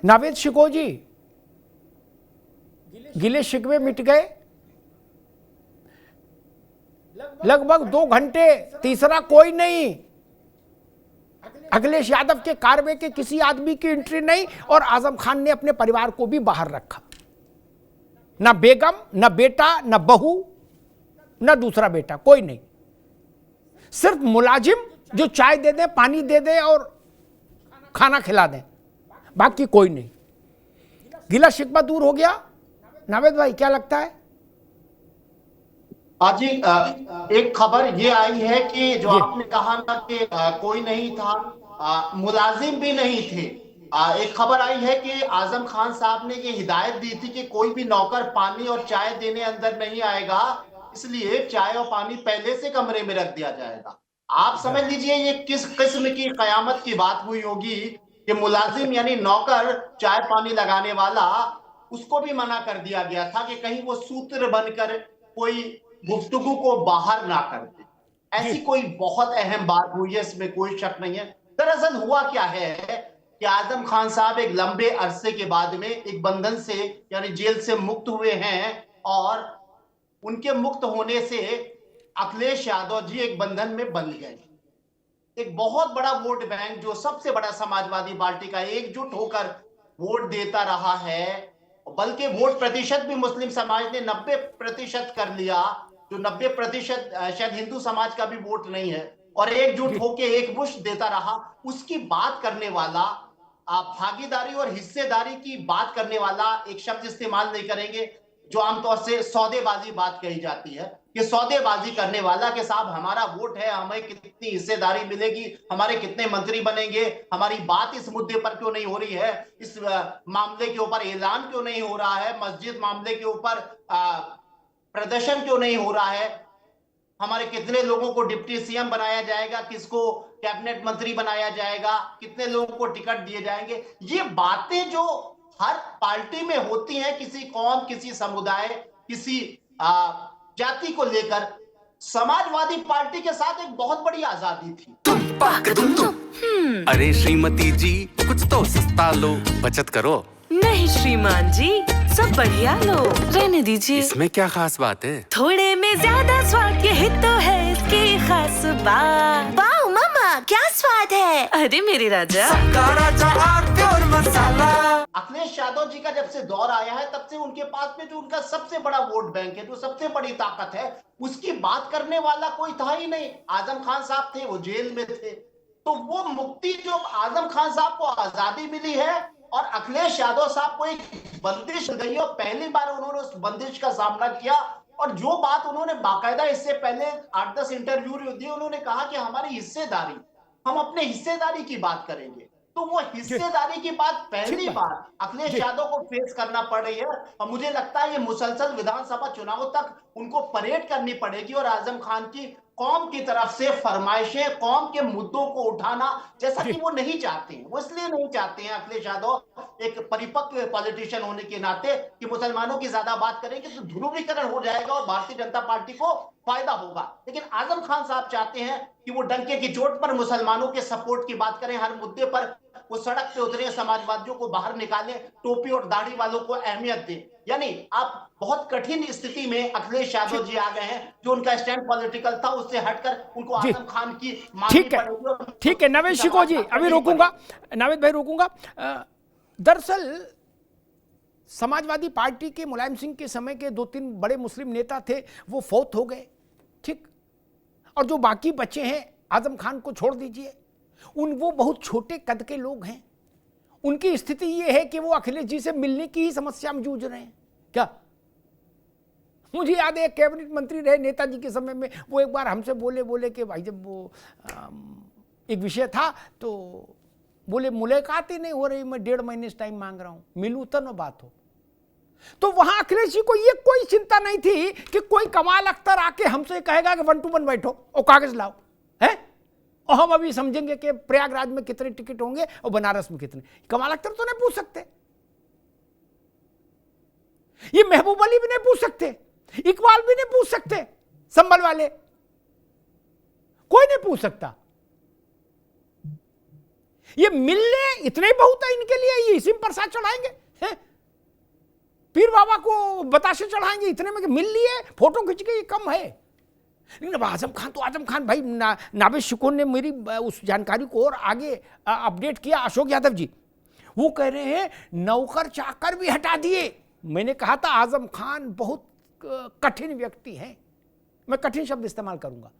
नावेद शिको जी, गिले शिकवे मिट गए, लगभग 2 घंटे, तीसरा कोई नहीं, अखिलेश यादव के कारवे के किसी आदमी की एंट्री नहीं, और आजम खान ने अपने परिवार को भी बाहर रखा, ना बेगम, ना बेटा, ना बहू, ना दूसरा बेटा, कोई नहीं, सिर्फ मुलाजिम जो चाय दे दे, पानी दे दे और खाना खिला दें, बाकी कोई नहीं। गिला शिकवा दूर हो गया। नावेद भाई क्या लगता है? जी, एक खबर ये आई है कि जो आपने कहा ना कि कोई नहीं था, मुलाजिम भी नहीं थे। एक खबर आई है कि आजम खान साहब ने ये हिदायत दी थी कि कोई भी नौकर पानी और चाय देने अंदर नहीं आएगा, इसलिए चाय और पानी पहले से कमरे में रख दिया जाएगा। आप समझ लीजिए ये किस किस्म की कयामत की बात हुई होगी कि मुलाजिम यानी नौकर चाय पानी लगाने वाला, उसको भी मना कर दिया गया था कि कहीं वो सूत्र बनकर कोई गुफ्तगू को बाहर ना कर दे। ऐसी कोई बहुत अहम बात हुई है, इसमें कोई शक नहीं है। दरअसल हुआ क्या है कि आजम खान साहब एक लंबे अरसे के बाद में एक बंधन से यानी जेल से मुक्त हुए हैं, और उनके मुक्त होने से अखिलेश यादव जी एक बंधन में बंध गए। एक बहुत बड़ा वोट बैंक जो सबसे बड़ा समाजवादी पार्टी का एकजुट होकर वोट देता रहा है, बल्कि वोट प्रतिशत भी मुस्लिम समाज ने 90% कर लिया, जो 90% शायद हिंदू समाज का भी वोट नहीं है, और एकजुट होकर एक मुश्त देता रहा, उसकी बात करने वाला, भागीदारी और हिस्सेदारी की बात करने वाला एक शब्द इस्तेमाल नहीं करेंगे जो आमतौर से सौदेबाजी बात कही जाती है, कि सौदेबाजी करने वाला कि साहब हमारा वोट है, हमें कितनी हिस्सेदारी मिलेगी, हमारे कितने मंत्री बनेंगे, हमारी बात इस मुद्दे पर क्यों नहीं हो रही है, इस मामले के ऊपर ऐलान क्यों नहीं हो रहा है, मस्जिद मामले के ऊपर प्रदर्शन क्यों नहीं हो रहा है, हमारे कितने लोगों को डिप्टी सीएम बनाया जाएगा, किसको कैबिनेट मंत्री बनाया जाएगा, कितने लोगों को टिकट दिए जाएंगे। ये बातें जो हर पार्टी में होती हैं, किसी कौम, किसी समुदाय, किसी जाति को लेकर, समाजवादी पार्टी के साथ एक बहुत बड़ी आजादी थी। अरे श्रीमती जी, कुछ तो सस्ता लो, बचत करो। नहीं श्रीमान जी, सब बढ़िया लो, रहने दीजिए। इसमें क्या खास बात है? थोड़े में ज्यादा स्वाद, यही तो है इसकी खास बात। वाह मामा, क्या स्वाद है। अरे मेरे राजा, मसाला। अखिलेश यादव जी का जब से दौर आया है, तब से उनके पास में जो उनका सबसे बड़ा वोट बैंक है, जो सबसे बड़ी ताकत है, उसकी बात करने वाला कोई था ही नहीं। आजम खान साहब थे, वो जेल में थे, तो वो मुक्ति जो आजम खान साहब को आजादी मिली है और अखिलेश यादव साहब को एक बंदिश गई, और पहली बार उन्होंने उस बंदिश का सामना किया। और जो बात उन्होंने बाकायदा इससे पहले 8-10 इंटरव्यू दिए, उन्होंने कहा कि हमारी हिस्सेदारी, हम अपने हिस्सेदारी की बात करेंगे। तो वो हिस्सेदारी की बात पहली बार अखिलेश यादव को फेस करना पड़ रही है, और मुझे लगता है ये मुसलसल विधानसभा चुनाव तक उनको परेड करनी पड़ेगी, और आजम खान की कौम की तरफ से फरमाइशें, कौम के मुद्दों को उठाना, जैसा कि वो नहीं चाहते हैं। वो इसलिए नहीं चाहते हैं अखिलेश यादव एक परिपक्व पॉलिटिशियन होने के नाते कि मुसलमानों की ज्यादा बात करेंगे तो ध्रुवीकरण हो जाएगा और भारतीय जनता पार्टी को फायदा होगा। लेकिन आजम खान साहब चाहते हैं कि वो डंके की चोट पर मुसलमानों के सपोर्ट की बात करें, हर मुद्दे पर वो सड़क पे उतरे, समाजवादियों को बाहर निकाले, टोपी और दाढ़ी वालों को अहमियत दे। यानी आप बहुत कठिन स्थिति में अखिलेश यादव जी आ गए हैं, जो उनका स्टैंड पॉलिटिकल था उससे हटकर उनको आजम खान की मांगनी पड़ेगी। ठीक है नावेद शिको जी, अभी रोकूंगा, नावेद भाई रोकूंगा। दरअसल समाजवादी पार्टी के मुलायम सिंह के समय के 2-3 बड़े मुस्लिम नेता थे, वो फौत हो गए, ठीक, और जो बाकी बचे हैं, आजम खान को छोड़ दीजिए, वो बहुत छोटे कद के लोग हैं। उनकी स्थिति ये है कि वो अखिलेश जी से मिलने की ही समस्या में जूझ रहे हैं। क्या मुझे याद है, कैबिनेट मंत्री रहे नेताजी के समय में, वो एक बार हमसे बोले कि भाई जब वो एक विषय था तो बोले मुलाकात ही नहीं हो रही, मैं 1.5 महीने से टाइम मांग रहा हूं, मिलूं तो न बात हो। तो वहां अखिलेश जी को ये कोई चिंता नहीं थी कि कोई कमाल अख्तर आके हमसे कहेगा कि 1 to 1 बैठो और कागज लाओ, है, और हम अभी समझेंगे कि प्रयागराज में कितने टिकट होंगे और बनारस में कितने। कमाल अख्तर तो नहीं पूछ सकते, ये महबूब अली भी नहीं पूछ सकते, इकबाल भी नहीं पूछ सकते, संभल वाले कोई नहीं पूछ सकता। ये मिलने इतने ही बहुत है इनके लिए, ये इसी में प्रसाद चढ़ाएंगे हैं? पीर बाबा को बताशे चढ़ाएंगे इतने में कि मिल लिए, फोटो खींच के, ये कम है। लेकिन अब आजम खान तो आजम खान भाई, नावेद शिकोन ने मेरी उस जानकारी को और आगे अपडेट किया, अशोक यादव जी वो कह रहे हैं नौकर चाकर भी हटा दिए। मैंने कहा था आजम खान बहुत कठिन व्यक्ति हैं, मैं कठिन शब्द इस्तेमाल करूंगा।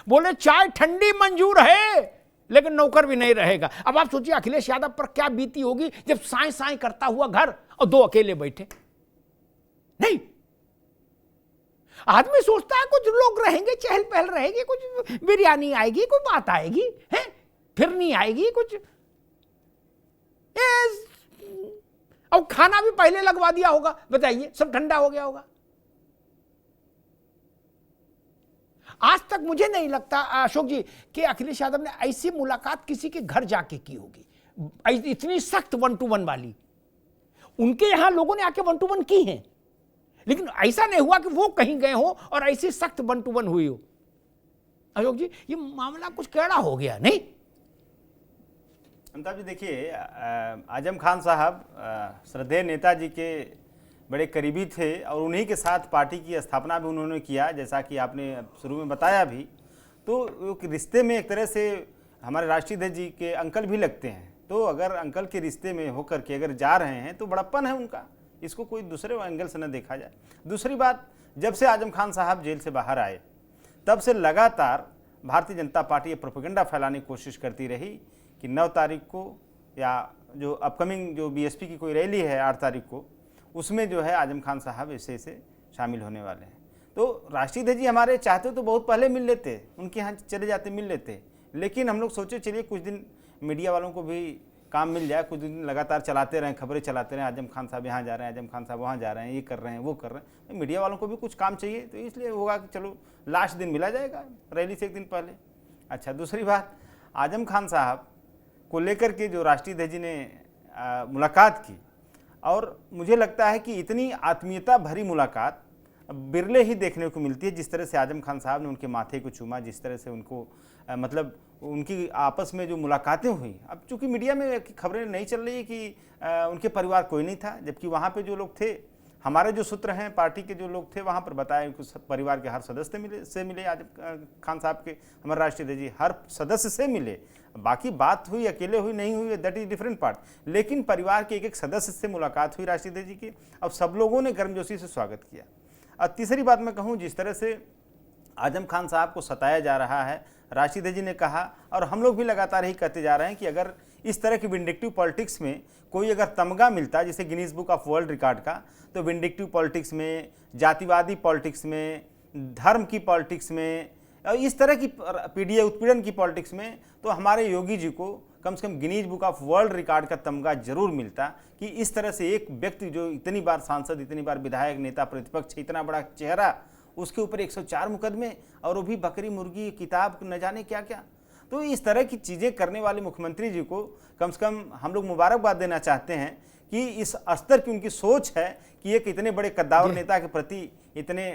बोले चाय ठंडी मंजूर है लेकिन नौकर भी नहीं रहेगा। अब आप सोचिए अखिलेश यादव पर क्या बीती होगी जब साए साए करता हुआ घर और दो अकेले बैठे। नहीं, आदमी सोचता है कुछ लोग रहेंगे, चहल पहल रहेगी, कुछ बिरयानी आएगी, कोई बात आएगी है, फिर नहीं आएगी कुछ। अब खाना भी पहले लगवा दिया होगा, बताइए, सब ठंडा हो गया होगा। आज तक मुझे नहीं लगता अशोक जी कि अखिलेश यादव ने ऐसी मुलाकात किसी के घर जाके की होगी, इतनी सख्त 1-to-1 वाली। उनके यहां लोगों ने आके 1-to-1 की है, लेकिन ऐसा नहीं हुआ कि वो कहीं गए हो और ऐसी सख्त 1-to-1 हुई हो। अशोक जी ये मामला कुछ कैड़ा हो गया नहीं? अमिताभ जी देखिए, आजम खान साहब श्रद्धेय नेताजी के बड़े करीबी थे और उन्हीं के साथ पार्टी की स्थापना भी उन्होंने किया, जैसा कि आपने शुरू में बताया भी। तो रिश्ते में एक तरह से हमारे राष्ट्रीय अध्यक्ष जी के अंकल भी लगते हैं। तो अगर अंकल के रिश्ते में होकर के अगर जा रहे हैं तो बड़प्पन है उनका, इसको कोई दूसरे एंगल से न देखा जाए। दूसरी बात, जब से आजम खान साहब जेल से बाहर आए तब से लगातार भारतीय जनता पार्टी ये प्रोपेगेंडा फैलाने की कोशिश करती रही कि 9 तारीख को या जो अपकमिंग जो बीएसपी की कोई रैली है 8 तारीख को, उसमें जो है आजम खान साहब ऐसे शामिल होने वाले हैं। तो राष्ट्रीय अध्यक्ष जी हमारे चाहते तो बहुत पहले मिल लेते, उनके यहाँ चले जाते, मिल लेते, लेकिन हम लोग सोचे चलिए कुछ दिन मीडिया वालों को भी काम मिल जाए, कुछ दिन लगातार चलाते रहें, खबरें चलाते रहें, आजम खान साहब यहाँ जा रहे हैं, आजम खान साहब वहाँ जा रहे हैं, ये कर रहे हैं, वो कर रहे हैं, तो मीडिया वालों को भी कुछ काम चाहिए। तो इसलिए होगा कि चलो लास्ट दिन मिला जाएगा रैली से एक दिन पहले। अच्छा, दूसरी बात, आजम खान साहब को लेकर के जो राष्ट्रीय अध्यक्ष जी ने मुलाकात की, और मुझे लगता है कि इतनी आत्मीयता भरी मुलाकात बिरले ही देखने को मिलती है। जिस तरह से आजम खान साहब ने उनके माथे को चूमा, जिस तरह से उनको मतलब उनकी आपस में जो मुलाकातें हुई। अब चूंकि मीडिया में खबरें नहीं चल रही है कि उनके परिवार कोई नहीं था, जबकि वहाँ पे जो लोग थे, हमारे जो सूत्र हैं पार्टी के जो लोग थे वहाँ पर बताए कि परिवार के हर सदस्य से मिले आजम खान साहब के, हमारे राष्ट्रीय अध्यक्ष जी हर सदस्य से मिले। बाकी बात हुई, अकेले हुई नहीं हुई, दैट इज डिफरेंट पार्ट, लेकिन परिवार के एक सदस्य से मुलाकात हुई राष्ट्रीय अध्यक्ष जी की। अब सब लोगों ने गर्मजोशी से स्वागत किया। और तीसरी बात मैं कहूँ, जिस तरह से आजम खान साहब को सताया जा रहा है, राष्ट्रीय अध्यक्ष जी ने कहा और हम लोग भी लगातार यही कहते जा रहे हैं कि अगर इस तरह की विंडिक्टिव पॉलिटिक्स में कोई अगर तमगा मिलता, जैसे Guinness book of world record का, तो विंडिक्टिव पॉलिटिक्स में, जातिवादी पॉलिटिक्स में, धर्म की पॉलिटिक्स में, और इस तरह की पीढ़ी उत्पीड़न की पॉलिटिक्स में, तो हमारे योगी जी को कम से कम Guinness book of world record का तमगा जरूर मिलता कि इस तरह से एक व्यक्ति जो इतनी बार सांसद, इतनी बार विधायक, नेता प्रतिपक्ष, इतना बड़ा चेहरा, उसके ऊपर 104 मुकदमे, और वो भी बकरी मुर्गी, किताब, न जाने क्या क्या। तो इस तरह की चीज़ें करने वाले मुख्यमंत्री जी को कम से कम हम लोग मुबारकबाद देना चाहते हैं कि इस स्तर की उनकी सोच है कि एक इतने बड़े कद्दावर नेता के प्रति इतने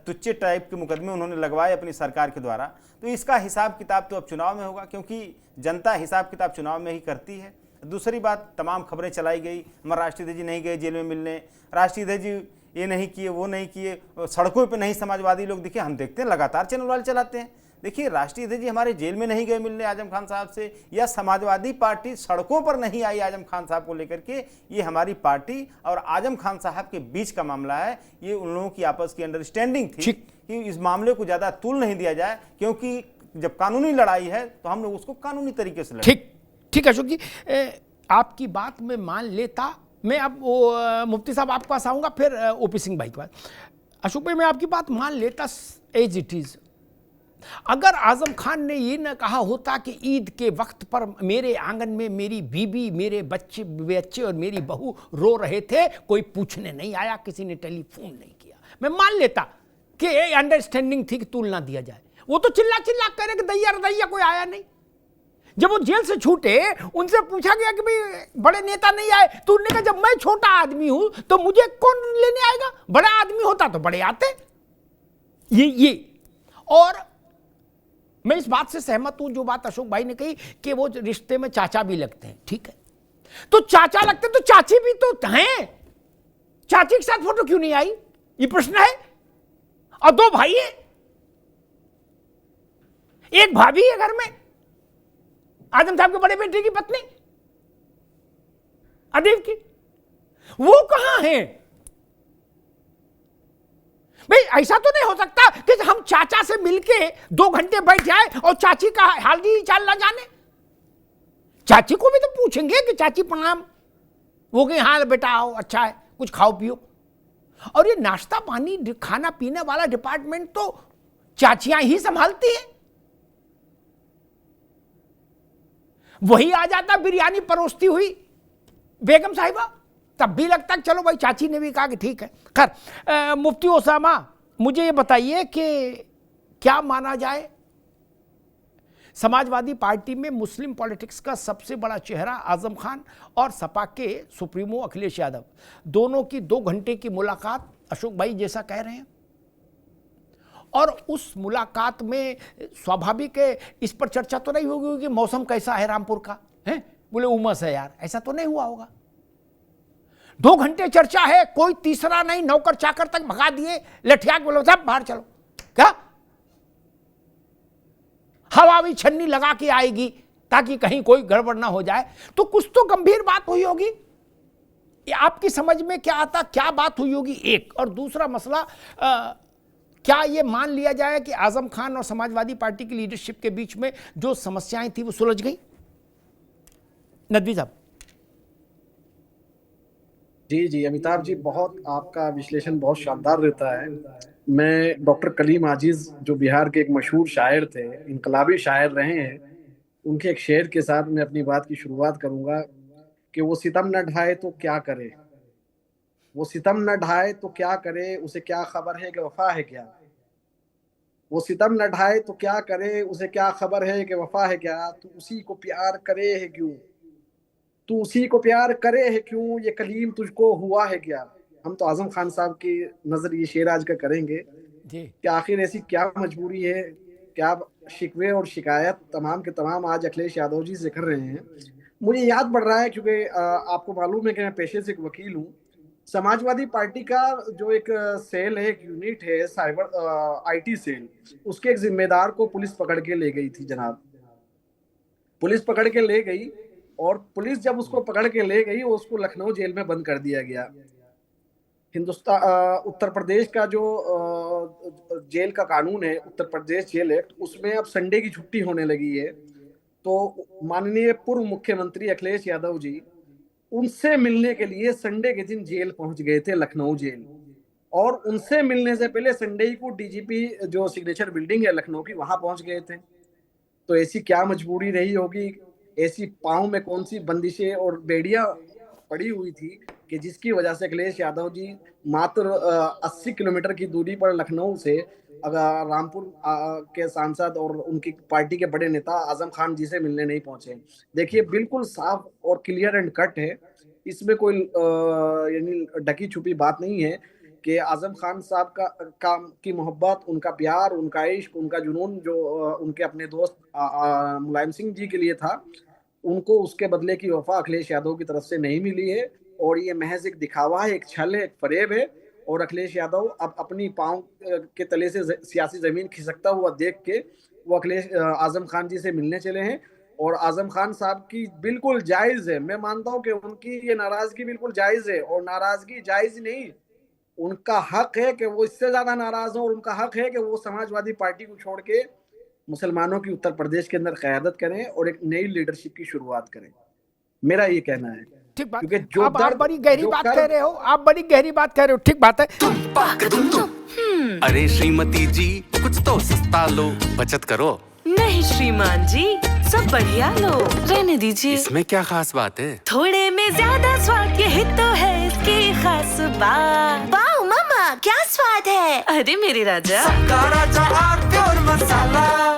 तुच्छ टाइप के मुकदमे उन्होंने लगवाए अपनी सरकार के द्वारा। तो इसका हिसाब किताब तो अब चुनाव में होगा, क्योंकि जनता हिसाब किताब चुनाव में ही करती है। दूसरी बात, तमाम खबरें चलाई गई, हमारे राष्ट्रीय अध्यक्ष जी नहीं गए जेल में मिलने, राष्ट्रीय अध्यक्ष जी ये नहीं किए, वो नहीं किए, सड़कों पे नहीं समाजवादी लोग दिखे। हम देखते हैं लगातार चैनल वाले चलाते हैं। देखिए, राष्ट्रीय अध्यक्ष जी हमारे जेल में नहीं गए मिलने आजम खान साहब से, या समाजवादी पार्टी सड़कों पर नहीं आई आजम खान साहब को लेकर के। ये हमारी पार्टी और आजम खान साहब के बीच का मामला है। ये उन लोगों की आपस की अंडरस्टैंडिंग थी कि इस मामले को ज्यादा तूल नहीं दिया जाए, क्योंकि जब कानूनी लड़ाई है तो हम लोग उसको कानूनी तरीके से लड़ें। ठीक अशोक जी, आपकी बात में मान लेता। मैं अब मुफ्ती साहब आपके पास आऊंगा, फिर ओपी सिंह भाई के पास। अशोक भाई, मैं आपकी बात मान लेता एज इट इज। अगर आजम खान ने ये न कहा होता कि ईद के वक्त पर मेरे आंगन में मेरी बीबी, मेरे बच्चे और मेरी बहू रो रहे थे, कोई पूछने नहीं आया, किसी ने टेलीफोन नहीं किया, मैं मान लेता कि अंडरस्टैंडिंग थी कि तूल ना दिया जाए। वो तो चिल्ला चिल्ला कह रहे कि दैया रदैया, कोई आया नहीं। जब वो जेल से छूटे, उनसे पूछा गया कि भाई बड़े नेता नहीं आए, तो उन्होंने कहा जब मैं छोटा आदमी हूं तो मुझे कौन लेने आएगा, बड़ा आदमी होता तो बड़े आते। ये और मैं इस बात से सहमत हूं जो बात अशोक भाई ने कही कि वो रिश्ते में चाचा भी लगते हैं, ठीक है। तो चाचा लगते तो चाची भी तो हैं, चाची के साथ फोटो क्यों नहीं आई, ये प्रश्न है। और दो भाई है, एक भाभी है घर में, आजम साहब के बड़े बेटे की पत्नी अदीब की, वो कहां है भाई। ऐसा तो नहीं हो सकता कि हम चाचा से मिलके 2 घंटे बैठ जाए और चाची का हाल ही चाल ना जाने। चाची को भी तो पूछेंगे कि चाची प्रणाम, वो कि हाँ बेटा आओ, अच्छा है, कुछ खाओ पियो। और ये नाश्ता पानी खाना पीने वाला डिपार्टमेंट तो चाचियां ही संभालती है। वही आ जाता बिरयानी परोसती हुई बेगम साहिबा, तब भी लगता है चलो भाई चाची ने भी कहा कि ठीक है। खैर मुफ्ती ओसामा, मुझे ये बताइए कि क्या माना जाए, समाजवादी पार्टी में मुस्लिम पॉलिटिक्स का सबसे बड़ा चेहरा आजम खान और सपा के सुप्रीमो अखिलेश यादव, दोनों की 2 घंटे की मुलाकात अशोक भाई जैसा कह रहे हैं, और उस मुलाकात में स्वाभाविक है इस पर चर्चा तो नहीं होगी कि मौसम कैसा है रामपुर का, है बोले उमस है यार, ऐसा तो नहीं हुआ होगा। 2 घंटे चर्चा है, कोई तीसरा नहीं, नौकर चाकर तक भगा दिए, लठिया बोलो सब बाहर चलो, क्या हवा भी छन्नी लगा के आएगी ताकि कहीं कोई गड़बड़ ना हो जाए। तो कुछ तो गंभीर बात हुई होगी, आपकी समझ में क्या आता, क्या बात हुई होगी एक। और दूसरा मसला, क्या ये मान लिया जाए कि आजम खान और समाजवादी पार्टी की लीडरशिप के बीच में जो समस्याएं थी वो सुलझ गई। नदवी साहब। जी अमिताभ जी, बहुत आपका विश्लेषण बहुत शानदार रहता है। मैं डॉक्टर कलीम आजिज, जो बिहार के एक मशहूर शायर थे, इनकलाबी शायर रहे हैं, उनके एक शेर के साथ मैं अपनी बात की शुरुआत करूंगा कि वो सितम न ढाए तो क्या करे, वो सितम न ढाए तो क्या करे, उसे क्या खबर है कि वफा है क्या। वो सितम न ढाए तो क्या करे, उसे क्या खबर है कि वफा है क्या। तू उसी को प्यार करे है क्यों, तू उसी को प्यार करे है क्यों, ये कलीम तुझको हुआ है क्या। हम तो आजम खान साहब की नजर ये शेर आज का करेंगे कि आखिर ऐसी क्या मजबूरी है, क्या शिकवे और शिकायत तमाम के तमाम आज अखिलेश यादव जी से कर रहे हैं। मुझे याद पड़ रहा है क्योंकि आपको मालूम है कि मैं पेशे से एक वकील हूँ। समाजवादी पार्टी का जो एक सेल है, एक यूनिट है साइबर IT सेल, उसके एक जिम्मेदार को पुलिस पकड़ के ले गई थी जनाब। पुलिस पकड़ के ले गई और पुलिस जब उसको पकड़ के ले गई, उसको लखनऊ जेल में बंद कर दिया गया। उत्तर प्रदेश का जो जेल का कानून है, उत्तर प्रदेश जेल एक्ट, उसमें अब संडे की छुट्टी होने लगी है। तो माननीय पूर्व मुख्यमंत्री अखिलेश यादव जी उनसे मिलने के लिए संडे के दिन जेल पहुंच गए थे, लखनऊ जेल। और उनसे मिलने से पहले संडे ही को DGP जो सिग्नेचर बिल्डिंग है लखनऊ की, वहां पहुंच गए थे। तो ऐसी क्या मजबूरी रही होगी, ऐसी पाँव में कौन सी बंदिशें और बेड़ियां पड़ी हुई थी कि जिसकी वजह से अखिलेश यादव जी मात्र 80 किलोमीटर की दूरी पर लखनऊ से अगर रामपुर के सांसद और उनकी पार्टी के बड़े नेता आजम खान जी से मिलने नहीं पहुंचे। देखिए बिल्कुल साफ और क्लियर एंड कट है, इसमें कोई यानी ढकी छुपी बात नहीं है कि आजम खान साहब की मोहब्बत, उनका प्यार, उनका इश्क, उनका जुनून जो उनके अपने दोस्त मुलायम सिंह जी के लिए था, उनको उसके बदले की वफा अखिलेश यादव की तरफ से नहीं मिली है। और ये महज एक दिखावा है, एक छल है, एक फरेब है। और अखिलेश यादव अब अपनी पांव के तले से सियासी जमीन खिसकता हुआ देख के वो अखिलेश आजम खान जी से मिलने चले हैं। और आजम खान साहब की बिल्कुल जायज है, मैं मानता हूं कि उनकी ये नाराजगी बिल्कुल जायज है। और नाराजगी जायज नहीं, उनका हक है कि वो इससे ज्यादा नाराज हो, और उनका हक है कि वो समाजवादी पार्टी को छोड़ के मुसलमानों की उत्तर प्रदेश के अंदर क़यादत करें और एक नई लीडरशिप की शुरुआत करें। मेरा ये कहना है। ठीक बात, क्योंकि जो आप बड़ी गहरी बात कह रहे हो, आप बड़ी गहरी बात कह रहे हो, ठीक बात है। अरे श्रीमती जी, कुछ तो सस्ता लो, बचत करो। नहीं श्रीमान जी, सब बढ़िया लो, रहने दीजिए। इसमें क्या खास बात है, थोड़े में ज्यादा स्वाद, यही तो है इसकी खास बात। वाह मामा, क्या स्वाद है। अरे मेरे राजा, राजा और मसाला।